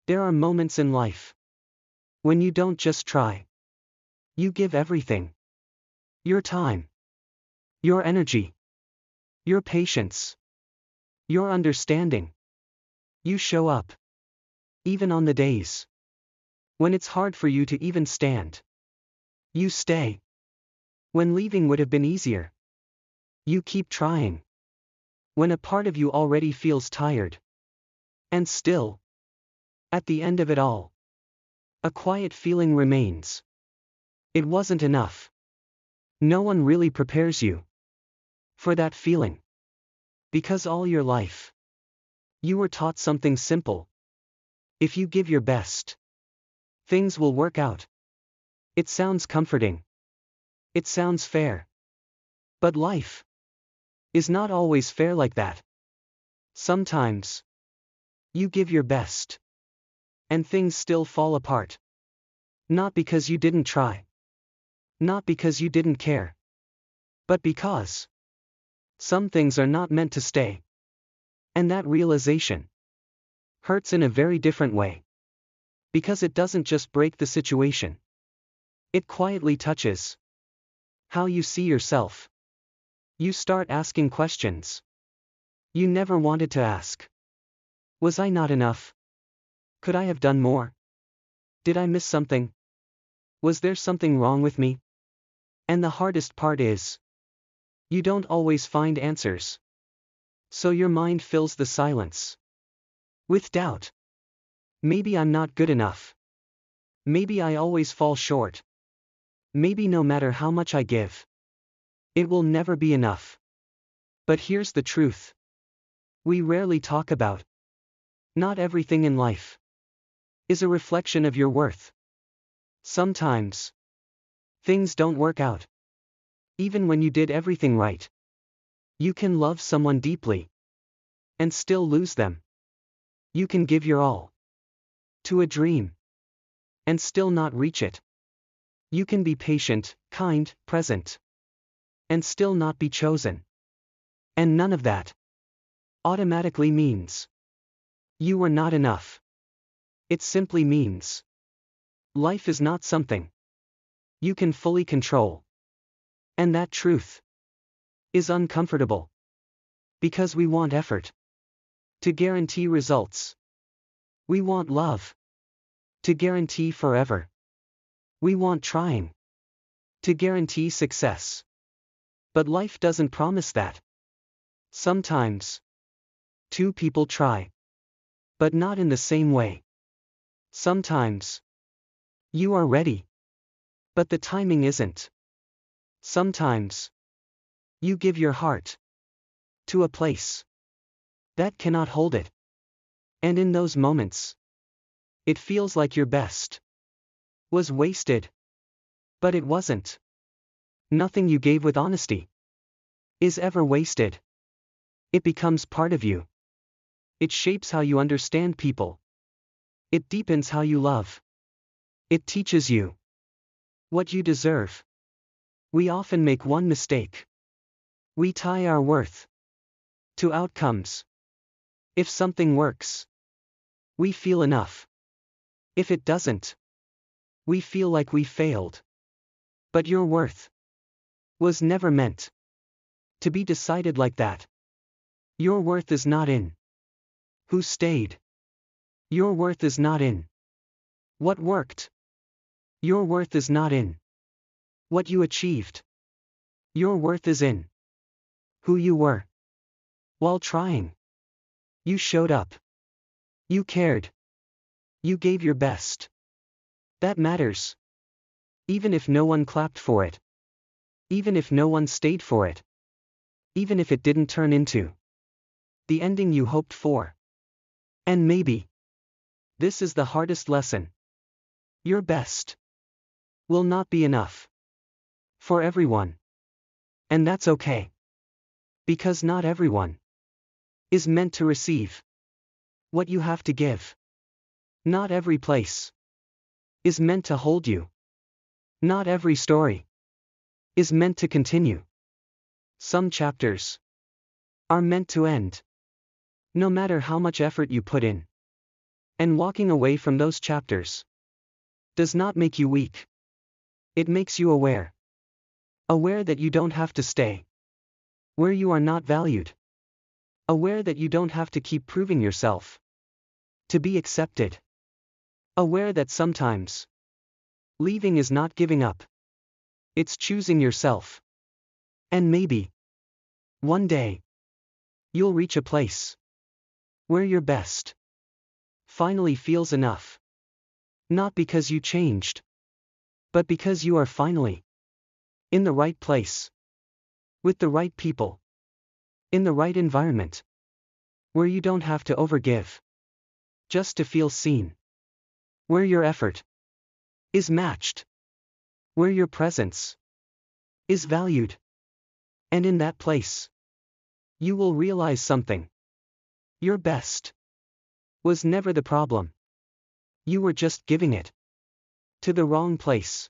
There are moments in life when you don't just try. You give everything. Your time. Your energy. Your patience. Your understanding. You show up. Even on the days when it's hard for you to even stand. You stay. When leaving would have been easier. You keep trying. When a part of you already feels tired. And still, at the end of it all, a quiet feeling remains. It wasn't enough. No one really prepares you for that feeling. Because all your life, you were taught something simple. If you give your best, things will work out. It sounds comforting. It sounds fair. But life is not always fair like that. Sometimes, you give your best, and things still fall apart. Not because you didn't try. Not because you didn't care. But because some things are not meant to stay. And that realization hurts in a very different way. Because it doesn't just break the situation. It quietly touches how you see yourself. You start asking questions you never wanted to ask. Was I not enough? Could I have done more? Did I miss something? Was there something wrong with me? And the hardest part is, you don't always find answers. So your mind fills the silence with doubt. Maybe I'm not good enough. Maybe I always fall short. Maybe no matter how much I give, it will never be enough. But here's the truth. We rarely talk about. Not everything in life is a reflection of your worth. Sometimes, things don't work out. Even when you did everything right. You can love someone deeply and still lose them. You can give your all to a dream and still not reach it. You can be patient, kind, present, and still not be chosen. And none of that automatically means you were not enough. It simply means life is not something you can fully control. And that truth is uncomfortable. Because we want effort to guarantee results. We want love to guarantee forever. We want trying to guarantee success. But life doesn't promise that. Sometimes, two people try, but not in the same way. Sometimes, you are ready, but the timing isn't. Sometimes, you give your heart to a place that cannot hold it. And in those moments, it feels like your best was wasted. But it wasn't. Nothing you gave with honesty is ever wasted. It becomes part of you. It shapes how you understand people. It deepens how you love. It teaches you what you deserve. We often make one mistake. We tie our worth to outcomes. If something works, we feel enough. If it doesn't, we feel like we failed. But your worth was never meant to be decided like that. Your worth is not in who stayed. Your worth is not in what worked. Your worth is not in what you achieved. Your worth is in who you were. While trying, you showed up. You cared. You gave your best. That matters. Even if no one clapped for it. Even if no one stayed for it. Even if it didn't turn into the ending you hoped for. And maybe this is the hardest lesson. Your best will not be enough for everyone. And that's okay. Because not everyone is meant to receive what you have to give. Not every place is meant to hold you. Not every story is meant to continue. Some chapters are meant to end. No matter how much effort you put in. And walking away from those chapters does not make you weak. It makes you aware. Aware that you don't have to stay where you are not valued. Aware that you don't have to keep proving yourself to be accepted. Aware that sometimes leaving is not giving up. It's choosing yourself. And maybe one day you'll reach a place where your best finally feels enough. Not because you changed, but because you are finally in the right place, with the right people, in the right environment, where you don't have to overgive just to feel seen, where your effort is matched, where your presence is valued. And in that place, you will realize something. Your best was never the problem. You were just giving it to the wrong place.